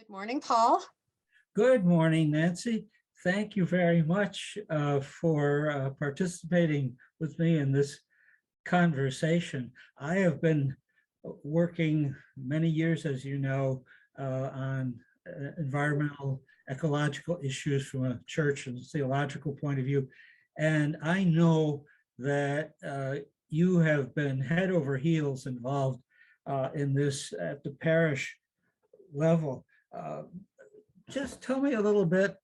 Good morning, Paul. Good morning, Nancy. Thank you very much for participating with me in this conversation. I have been working many years, as you know, on environmental, ecological issues from a church and theological point of view. And I know that you have been head over heels involved in this at the parish level. Just tell me a little bit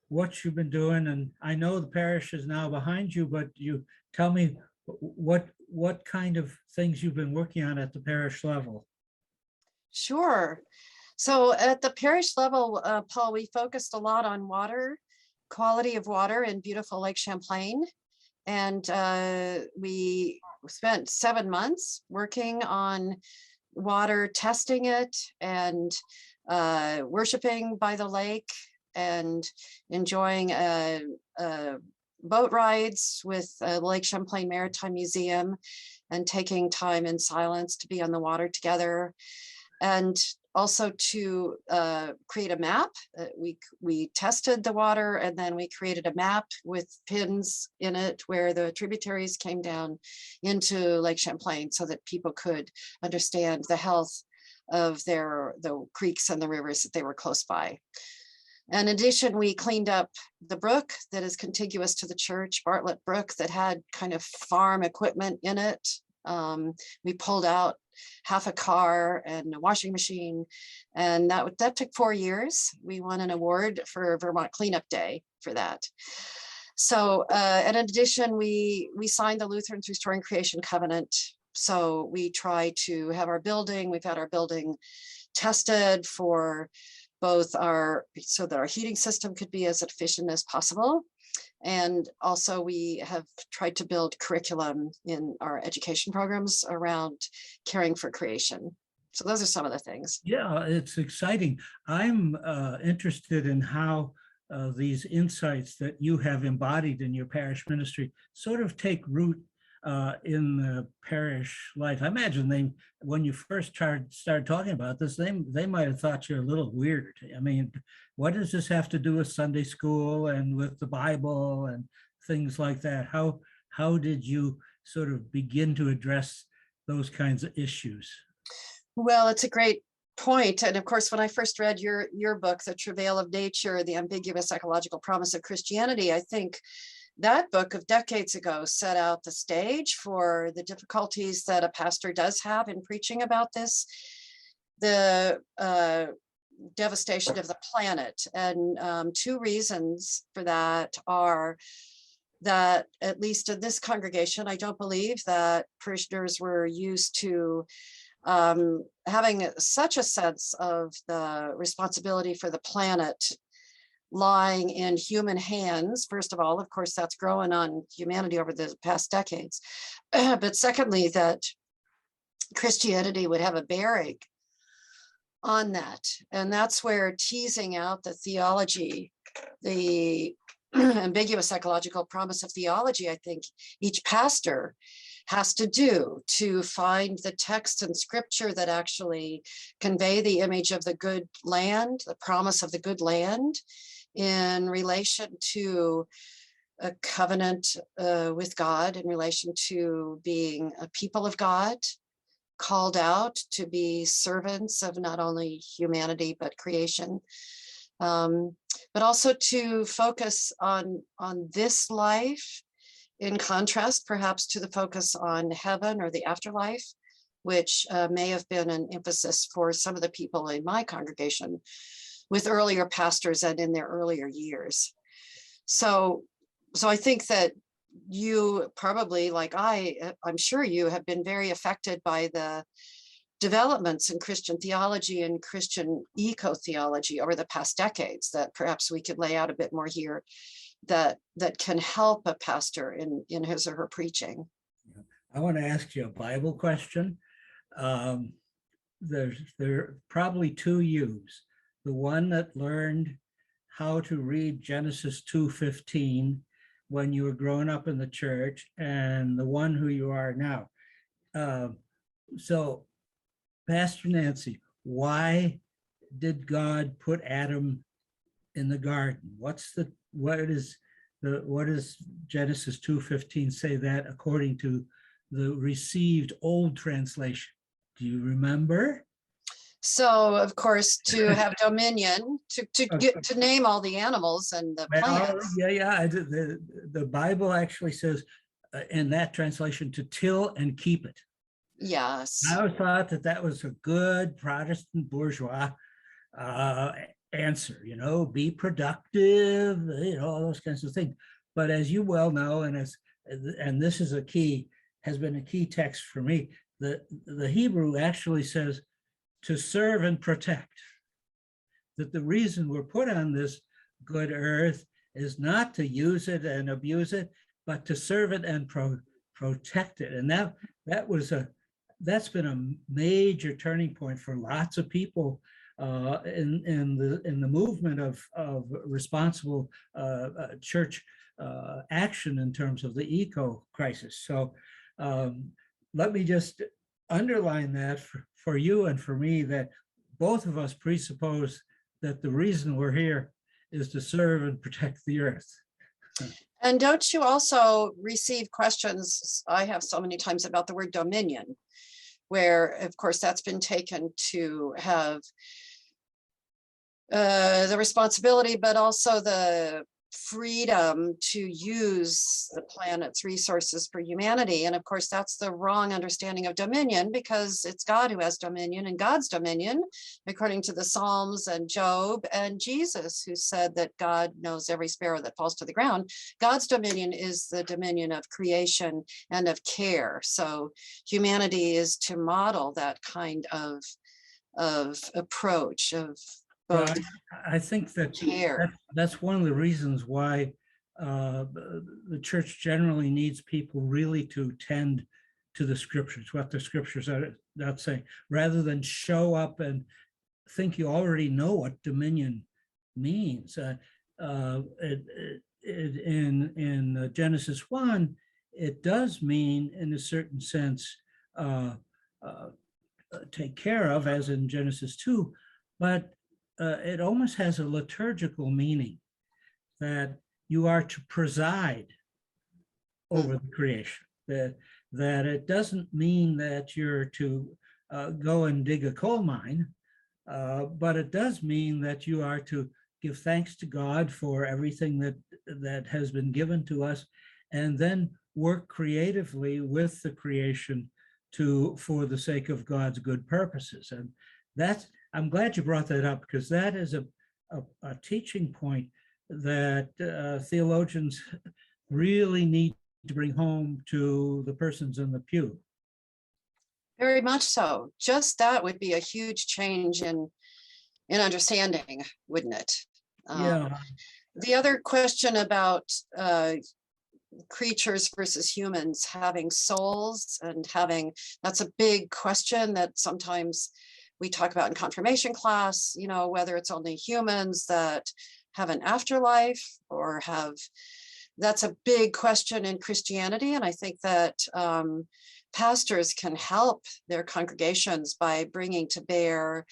what you've been doing, and I know the parish is now behind you, but you tell me what kind of things you've been working on at the parish level. Sure. So at the parish level, Paul, we focused a lot on water, quality of water in beautiful Lake Champlain. And we spent 7 months working on water, testing it, and worshiping by the lake and enjoying boat rides with Lake Champlain Maritime Museum and taking time in silence to be on the water together. And also to create a map. We tested the water, and then we created a map with pins in it where the tributaries came down into Lake Champlain so that people could understand the health of the creeks and the rivers that they were close by. And in addition, we cleaned up the brook that is contiguous to the church, Bartlett Brook, that had kind of farm equipment in it. We pulled out half a car and a washing machine, and that took 4 years. We won an award for Vermont Cleanup Day for that. So, and in addition, we signed the Lutherans Restoring Creation Covenant. So we try to have we've had our building tested for both so that our heating system could be as efficient as possible. And also we have tried to build curriculum in our education programs around caring for creation. So those are some of the things. Yeah, it's exciting. I'm interested in how these insights that you have embodied in your parish ministry sort of take root in the parish life. I imagine when you first started talking about this, they might have thought you're a little weird. I mean, what does this have to do with Sunday school and with the Bible and things like that? How did you sort of begin to address those kinds of issues? Well, it's a great point. And of course, when I first read your book, The Travail of Nature, The Ambiguous Ecological Promise of Christianity, I think that book of decades ago set out the stage for the difficulties that a pastor does have in preaching about this, the devastation of the planet. And 2 reasons for that are that, at least in this congregation, I don't believe that parishioners were used to having such a sense of the responsibility for the planet lying in human hands. First of all, of course, that's growing on humanity over the past decades. But secondly, that Christianity would have a bearing on that. And that's where teasing out the theology, the ambiguous ecological promise of theology, I think each pastor has to do to find the texts in scripture that actually convey the image of the good land, the promise of the good land, in relation to a covenant with God, in relation to being a people of God, called out to be servants of not only humanity, but creation, but also to focus on this life, in contrast perhaps to the focus on heaven or the afterlife, which may have been an emphasis for some of the people in my congregation with earlier pastors and in their earlier years. So I think that you probably, like I'm sure you have been very affected by the developments in Christian theology and Christian eco-theology over the past decades that perhaps we could lay out a bit more here that can help a pastor in his or her preaching. I want to ask you a Bible question. There are probably 2 yous. The one that learned how to read Genesis 2:15 when you were growing up in the church, and the one who you are now. So, Pastor Nancy, why did God put Adam in the garden? What does Genesis 2:15 say that according to the received old translation? Do you remember? So of course, to have dominion, to name all the animals and the plants. Yeah. The Bible actually says in that translation to till and keep it. Yes. I always thought that was a good Protestant bourgeois answer, be productive, all those kinds of things. But as you well know, and this is has been a key text for me, the Hebrew actually says to serve and protect. That the reason we're put on this good earth is not to use it and abuse it, but to serve it and protect it. And that's been a major turning point for lots of people in the movement of responsible church action in terms of the eco crisis. So let me just underline that for you and for me, that both of us presuppose that the reason we're here is to serve and protect the earth. And don't you also receive questions, I have so many times, about the word dominion, where of course that's been taken to have the responsibility, but also the freedom to use the planet's resources for humanity. And of course, that's the wrong understanding of dominion, because it's God who has dominion, and God's dominion, according to the Psalms and Job and Jesus, who said that God knows every sparrow that falls to the ground. God's dominion is the dominion of creation and of care. So humanity is to model that kind of approach of both. I think that's one of the reasons why the church generally needs people really to tend to the scriptures, what the scriptures are not saying, rather than show up and think you already know what dominion means. In Genesis 1, it does mean, in a certain sense, take care of, as in Genesis 2, but it almost has a liturgical meaning, that you are to preside over the creation, that it doesn't mean that you're to go and dig a coal mine, but it does mean that you are to give thanks to God for everything that has been given to us, and then work creatively with the creation for the sake of God's good purposes. And I'm glad you brought that up, because that is a teaching point that theologians really need to bring home to the persons in the pew. Very much so. Just that would be a huge change in understanding, wouldn't it? Yeah. The other question about creatures versus humans having souls and that's a big question that sometimes we talk about in confirmation class, whether it's only humans that have an afterlife or that's a big question in Christianity. And I think that pastors can help their congregations by bringing to bear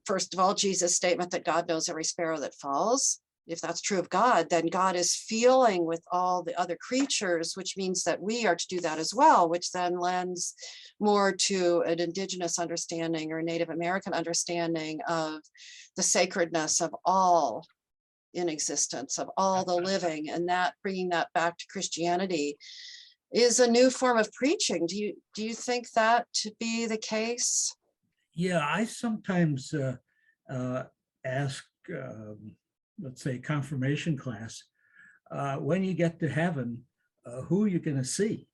first of all, Jesus' statement that God knows every sparrow that falls. If that's true of God, then God is feeling with all the other creatures, which means that we are to do that as well, which then lends more to an indigenous understanding or Native American understanding of the sacredness of all in existence, of all the living, and that bringing that back to Christianity is a new form of preaching. Do you think that to be the case? Yeah, I sometimes ask, let's say, confirmation class, when you get to heaven, who are you going to see?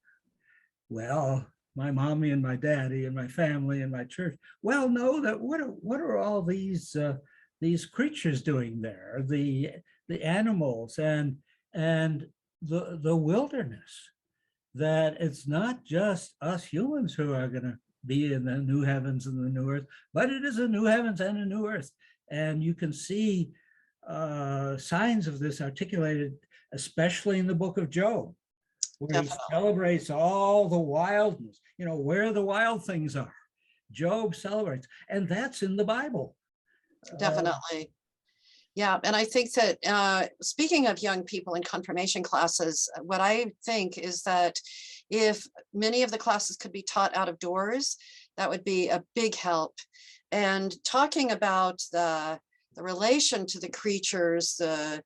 Well, my mommy and my daddy and my family and my church. Well, no, what are all these creatures doing there? The animals and the wilderness. That it's not just us humans who are going to be in the new heavens and the new earth, but it is a new heavens and a new earth. And you can see signs of this articulated, especially in the book of Job, where he celebrates all the wildness, where the wild things are. Job celebrates, and that's in the Bible. Definitely. Yeah, and I think that speaking of young people in confirmation classes, what I think is that if many of the classes could be taught out of doors, that would be a big help. And talking about the relation to the creatures, the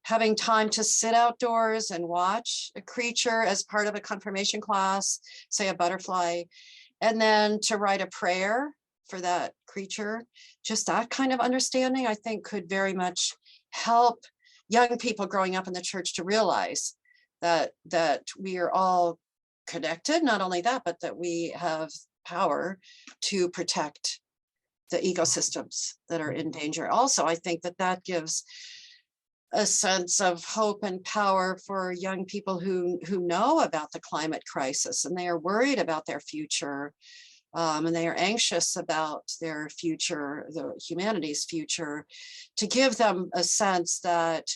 having time to sit outdoors and watch a creature as part of a confirmation class, say a butterfly, and then to write a prayer for that creature, just that kind of understanding, I think, could very much help young people growing up in the church to realize that we are all connected. Not only that, but that we have power to protect the ecosystems that are in danger. Also, I think that gives a sense of hope and power for young people who know about the climate crisis, and they are worried about their future. And they are anxious about their future, the humanity's future, to give them a sense that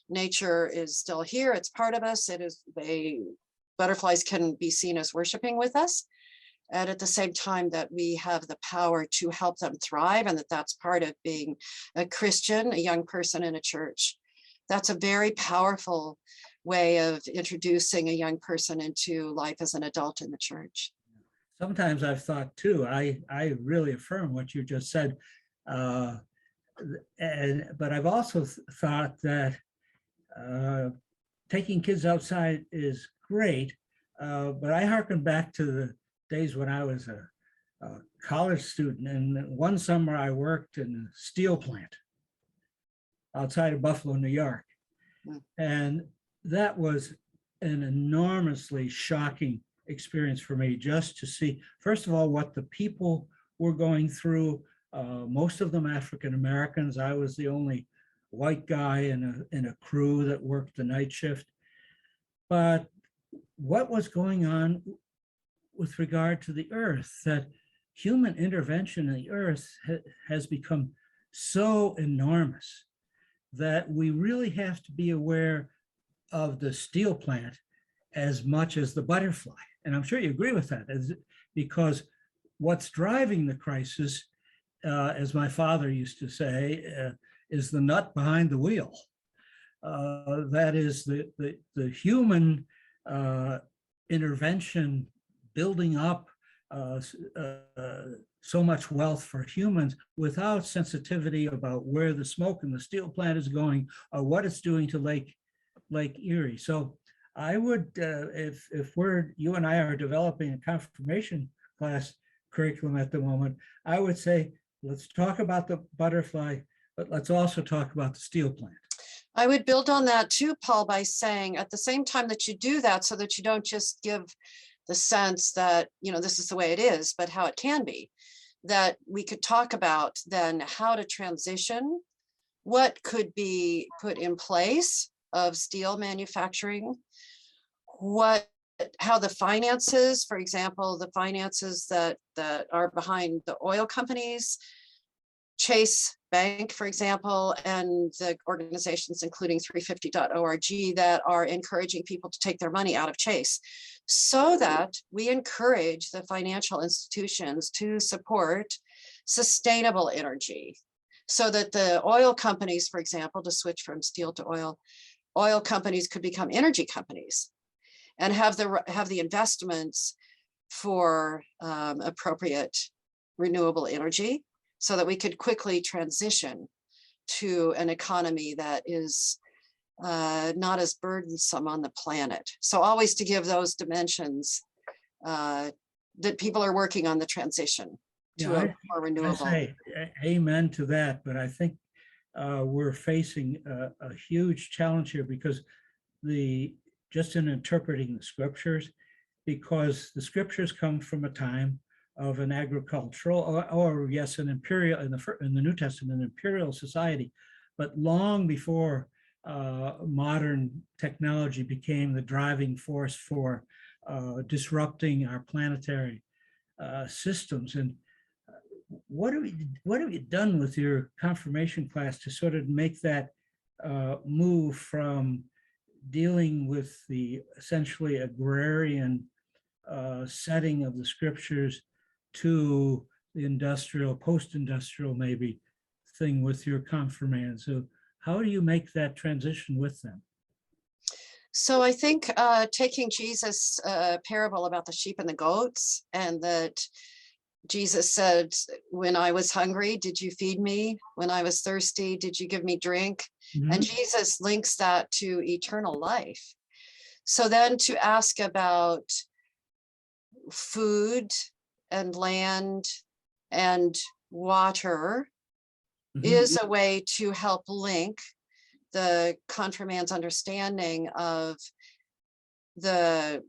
nature is still here. It's part of us. Butterflies can be seen as worshiping with us. And at the same time that we have the power to help them thrive, and that's part of being a Christian, a young person in a church. That's a very powerful way of introducing a young person into life as an adult in the church. Sometimes I've thought too, I really affirm what you just said. But I've also thought that taking kids outside is great. But I hearken back to the days when I was a college student. And one summer I worked in a steel plant outside of Buffalo, New York. And that was an enormously shocking experience for me, just to see, first of all, what the people were going through, most of them African Americans. I was the only white guy in a crew that worked the night shift. But what was going on with regard to the earth, that human intervention in the earth has become so enormous that we really have to be aware of the steel plant as much as the butterfly. And I'm sure you agree with that, because what's driving the crisis, as my father used to say, is the nut behind the wheel. That is the human intervention, building up so much wealth for humans without sensitivity about where the smoke in the steel plant is going or what it's doing to Lake Erie. So I would, if you and I are developing a confirmation class curriculum at the moment, I would say, let's talk about the butterfly, but let's also talk about the steel plant. I would build on that too, Paul, by saying at the same time that you do that, so that you don't just give the sense that, this is the way it is, but how it can be, that we could talk about then how to transition, what could be put in place of steel manufacturing, how the finances, for example, the finances that are behind the oil companies, Chase Bank, for example, and the organizations, including 350.org, that are encouraging people to take their money out of Chase, so that we encourage the financial institutions to support sustainable energy, so that the oil companies, for example, to switch from steel to oil companies could become energy companies and have the investments for appropriate renewable energy, so that we could quickly transition to an economy that is not as burdensome on the planet. So always to give those dimensions that people are working on the transition to a more renewable. I say amen to that, but I think we're facing a huge challenge here, because just in interpreting the scriptures, because the scriptures come from a time of an agricultural, or yes, an imperial, in the New Testament, an imperial society, but long before modern technology became the driving force for disrupting our planetary systems. And what have you done with your confirmation class to sort of make that move from dealing with the essentially agrarian setting of the scriptures to the industrial, post-industrial maybe thing with your confirmand. So how do you make that transition with them? So I think taking Jesus' parable about the sheep and the goats, and that Jesus said, when I was hungry, did you feed me? When I was thirsty, did you give me drink? And Jesus links that to eternal life. So then to ask about food and land and water is a way to help link the confirmand's understanding of the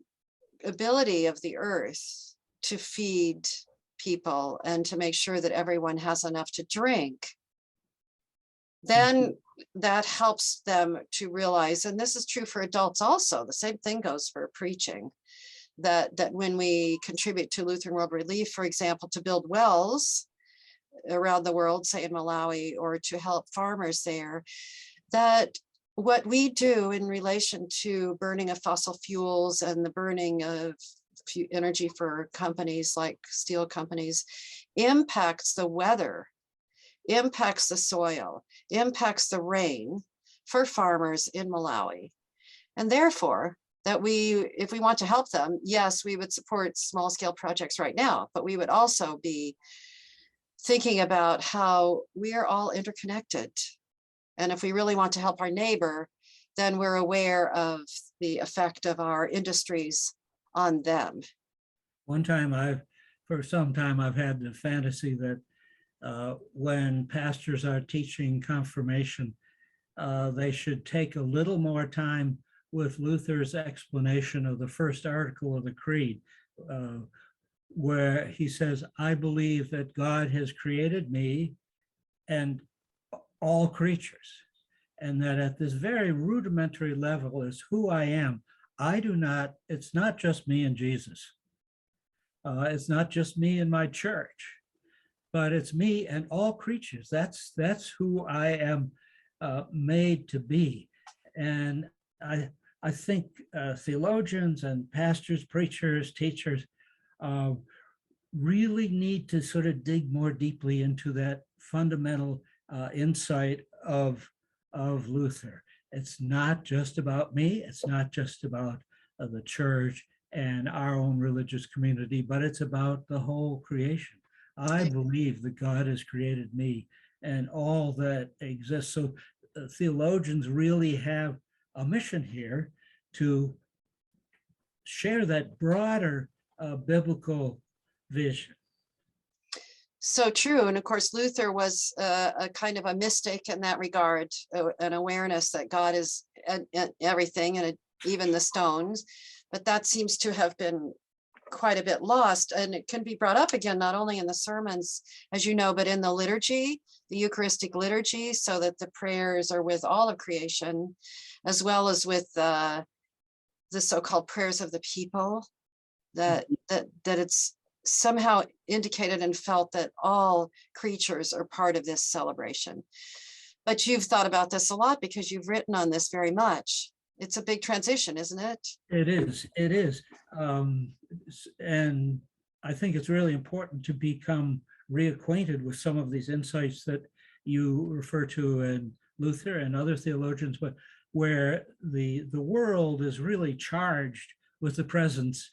ability of the earth to feed people and to make sure that everyone has enough to drink. Then that helps them to realize, and this is true for adults also, the same thing goes for preaching, that when we contribute to Lutheran World Relief, for example, to build wells around the world, say in Malawi, or to help farmers there, that what we do in relation to burning of fossil fuels and the burning of energy for companies like steel companies impacts the weather, impacts the soil, impacts the rain for farmers in Malawi. And therefore, that if we want to help them, yes, we would support small scale projects right now, but we would also be thinking about how we are all interconnected. And if we really want to help our neighbor, then we're aware of the effect of our industries on them. For some time, I've had the fantasy that when pastors are teaching confirmation, they should take a little more time with Luther's explanation of the first article of the Creed, where he says, I believe that God has created me and all creatures, and that at this very rudimentary level is who I am. It's not just me and Jesus. It's not just me and my church, but it's me and all creatures. That's who I am made to be. And I think theologians and pastors, preachers, teachers really need to sort of dig more deeply into that fundamental insight of Luther. It's not just about me. It's not just about the church and our own religious community, but it's about the whole creation. I believe that God has created me and all that exists. So theologians really have a mission here to share that broader biblical vision. So true. And of course, Luther was a kind of a mystic in that regard, an awareness that God is everything, and even the stones. But that seems to have been quite a bit lost. And it can be brought up again, not only in the sermons, as you know, but in the liturgy, the Eucharistic liturgy, so that the prayers are with all of creation, as well as with the so-called prayers of the people, that it's somehow indicated and felt that all creatures are part of this celebration. But you've thought about this a lot because you've written on this very much. It's a big transition, isn't it? It is. And I think it's really important to become reacquainted with some of these insights that you refer to in Luther and other theologians, but where the world is really charged with the presence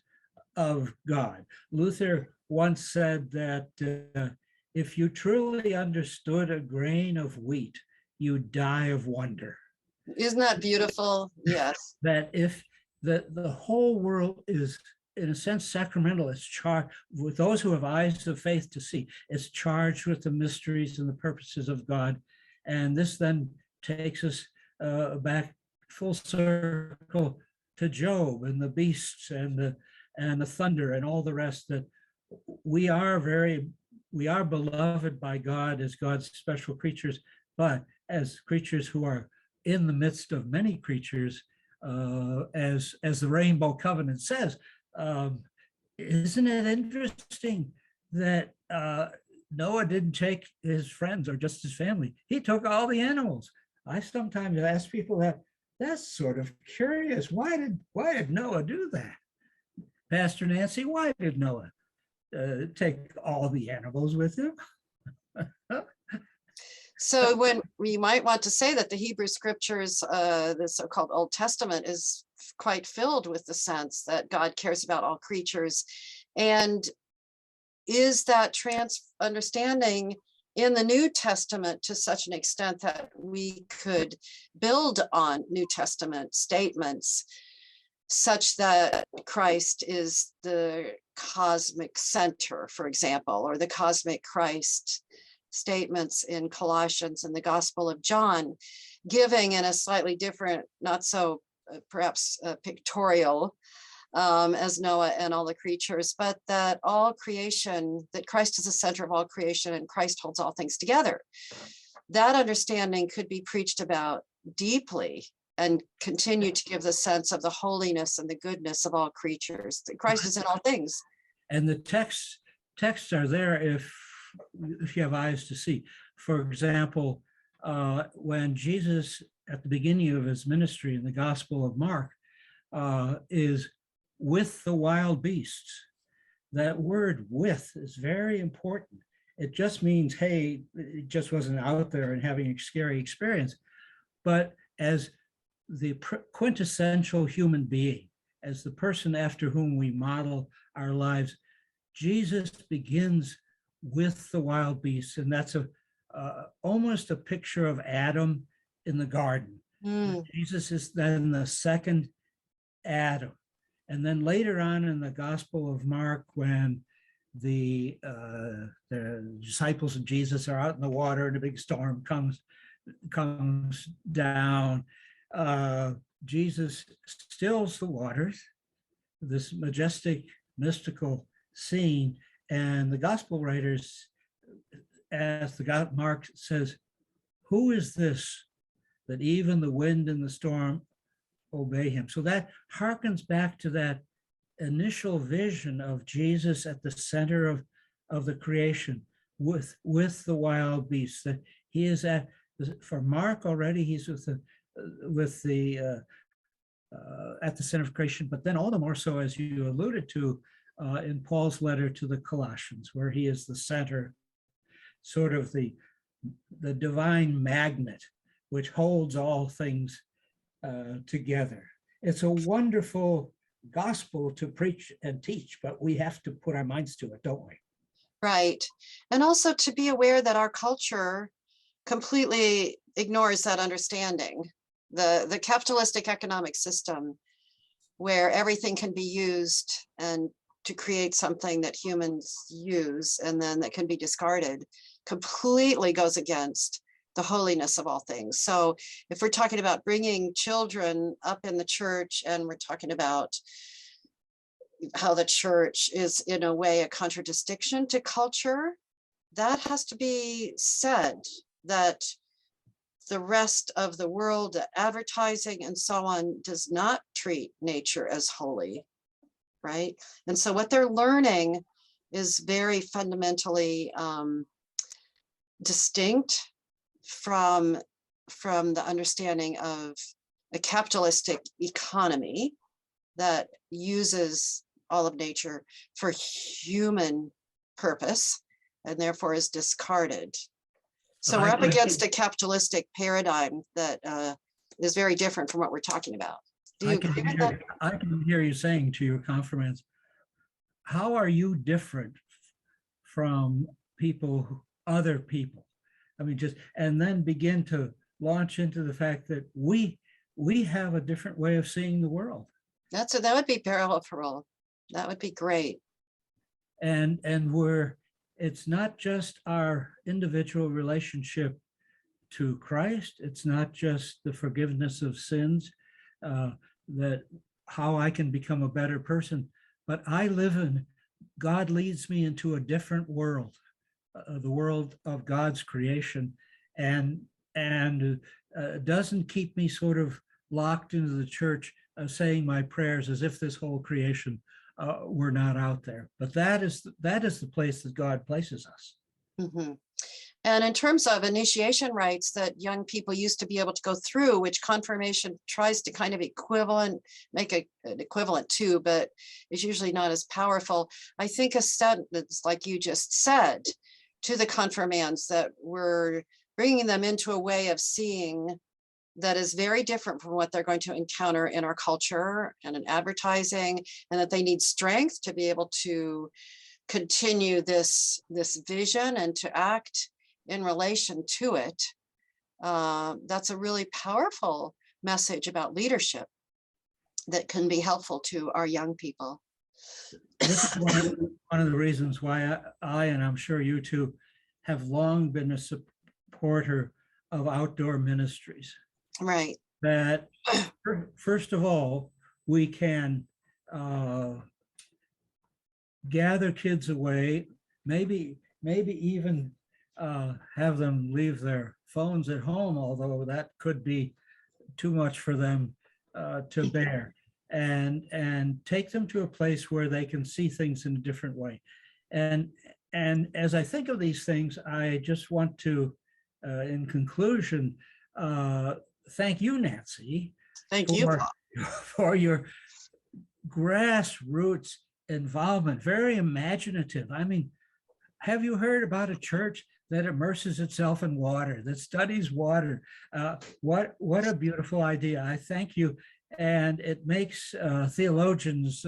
of God. Luther once said that if you truly understood a grain of wheat, you'd die of wonder. Isn't that beautiful? Yes. That if the whole world is, in a sense, sacramental, it's charged with those who have eyes of faith to see. It's charged with the mysteries and the purposes of God. And this then takes us back full circle to Job and the beasts and the thunder and all the rest, that we are beloved by God as God's special creatures, but as creatures who are in the midst of many creatures, as the Rainbow Covenant says. Isn't it interesting that Noah didn't take his friends or just his family? He took all the animals. I sometimes ask people that's sort of curious. Why did Noah do that? Pastor Nancy, why did Noah take all the animals with him. So when we might want to say that the Hebrew scriptures, the so-called Old Testament, is quite filled with the sense that God cares about all creatures. And is that understanding in the New Testament to such an extent that we could build on New Testament statements such that Christ is the cosmic center, for example, or the cosmic Christ statements in Colossians and the Gospel of John, giving in a slightly different, not so perhaps pictorial as Noah and all the creatures, but that all creation, that Christ is the center of all creation and Christ holds all things together. That understanding could be preached about deeply and continue to give the sense of the holiness and the goodness of all creatures, that Christ is in all things. And the texts are there if you have eyes to see. For example, when Jesus, at the beginning of his ministry in the Gospel of Mark, is with the wild beasts. That word "with" is very important. It just means, hey, it just wasn't out there and having a scary experience, but as the quintessential human being, as the person after whom we model our lives, Jesus begins with the wild beasts, and that's almost a picture of Adam in the garden. Jesus is then the second Adam. And then later on in the Gospel of Mark, when the disciples of Jesus are out in the water and a big storm comes down, Jesus stills the waters, this majestic, mystical scene. And the gospel writers, as Mark says, who is this that even the wind and the storm obey him? So that harkens back to that initial vision of Jesus at the center of the creation with the wild beasts, that he is at, for Mark already, he's at the center of creation, but then all the more so, as you alluded to, in Paul's letter to the Colossians, where he is the center, sort of the divine magnet, which holds all things together. It's a wonderful gospel to preach and teach, but we have to put our minds to it, don't we? Right. And also to be aware that our culture completely ignores that understanding. The capitalistic economic system, where everything can be used and to create something that humans use and then that can be discarded, completely goes against the holiness of all things. So if we're talking about bringing children up in the church, and we're talking about how the church is in a way a contradistinction to culture, that has to be said, that the rest of the world, advertising and so on, does not treat nature as holy, right? And so what they're learning is very fundamentally distinct from the understanding of a capitalistic economy that uses all of nature for human purpose and therefore is discarded. So we're up against a capitalistic paradigm that is very different from what we're talking about. Do you agree with that? I can hear you saying to your confirmants, how are you different from other people? I mean, and then begin to launch into the fact that we have a different way of seeing the world. That would be powerful. That would be great. And it's not just our individual relationship to Christ. It's not just the forgiveness of sins, that how I can become a better person, but God leads me into a different world, the world of God's creation, and doesn't keep me sort of locked into the church, saying my prayers as if this whole creation were not out there. But that is the place that God places us. Mm-hmm. And in terms of initiation rites that young people used to be able to go through, which confirmation tries to kind of make an equivalent to, but is usually not as powerful. I think a sentence like you just said to the confirmands, that we're bringing them into a way of seeing that is very different from what they're going to encounter in our culture and in advertising, and that they need strength to be able to continue this vision and to act in relation to it. That's a really powerful message about leadership that can be helpful to our young people. This is one of the reasons why I, and I'm sure you too, have long been a supporter of outdoor ministries. Right. That first of all, we can gather kids away, maybe even have them leave their phones at home, although that could be too much for them to bear, and take them to a place where they can see things in a different way. And as I think of these things, I just want to, in conclusion, thank you, Nancy. Thank you, Paul. For your grassroots involvement, very imaginative. I mean, have you heard about a church that immerses itself in water, that studies water? What a beautiful idea. I thank you. And it makes theologians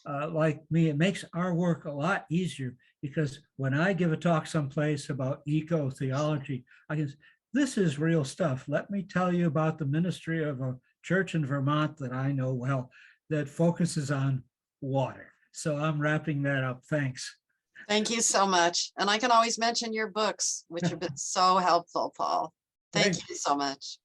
like me, it makes our work a lot easier, because when I give a talk someplace about eco-theology, I can say, this is real stuff. Let me tell you about the ministry of a church in Vermont that I know well that focuses on water. So I'm wrapping that up. Thanks. Thank you so much. And I can always mention your books, which have been so helpful, Paul. Thank you so much.